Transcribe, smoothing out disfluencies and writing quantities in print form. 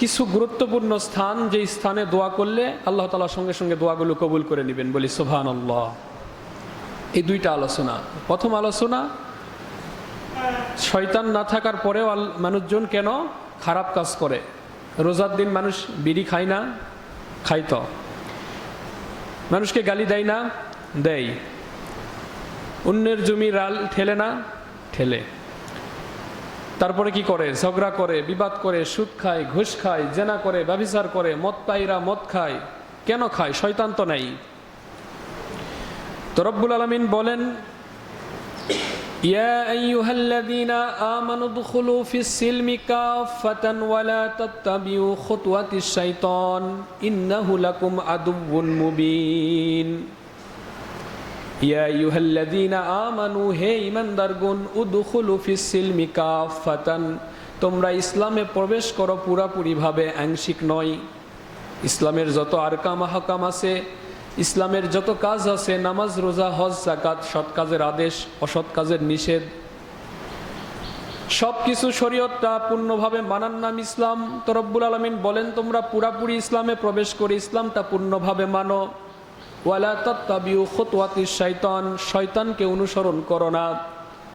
কিছু গুরুত্বপূর্ণ স্থান, যে স্থানে দোয়া করলে আল্লাহ তাআলা সঙ্গে সঙ্গে দোয়াগুলো কবুল করে নেবেন। বলি সুবহানাল্লাহ। এই দুইটা আলোচনা। প্রথম আলোচনা, শয়তান না থাকার পরেও মানুষজন কেন খারাপ কাজ করে। রোজার দিন মানুষ বিড়ি খায় না? খাইতো। মানুষকে গালি দেয় না? দেয়। অন্যের জমি রাল ঠেলে না? ঠেলে। তারপরে কি করে? ঝগড়া করে, বিবাদ করে, সুদ খায়, ঘুষ খায়, জেনা করে, ব্যভিচার করে, মদ পাইরা মদ খায়। কেন খায়? শয়তান তো নাই। তো রব্বুল আলামিন বলেন, ইয়া আইয়ুহাল্লাযীনা আমানু দুখুলু ফিস সিলমি কাফাতান ওয়া লা তাত্তাবিউ খুতুওয়াতিশ শাইতান ইন্নাহু লাকুম আদুউন মুবিন। ইয়া আইয়ুহাল্লাযীনা আমানু, হে ঈমানদারগণ, উদখুলু ফিস সিলমি কাফাতান, তোমরা ইসলামে প্রবেশ করো পুরাপুরিভাবে, আংশিক নয়। ইসলামের যত আরকাম আহকাম আছে, ইসলামের যত কাজ আছে, নামাজ, রোজা, হজ, যাকাত, সৎ কাজের আদেশ, অসৎ কাজের নিষেধ, সব কিছু শরীয়তটা পূর্ণভাবে মানার নাম ইসলাম। তো রব্বুল আলামিন বলেন, তোমরা পুরাপুরি ইসলামে প্রবেশ করে ইসলামটা পূর্ণভাবে মানো। ওয়ালা তাত্তাবিউ খুতুওয়াতিশ শাইতান, শয়তানকে অনুসরণ করো না।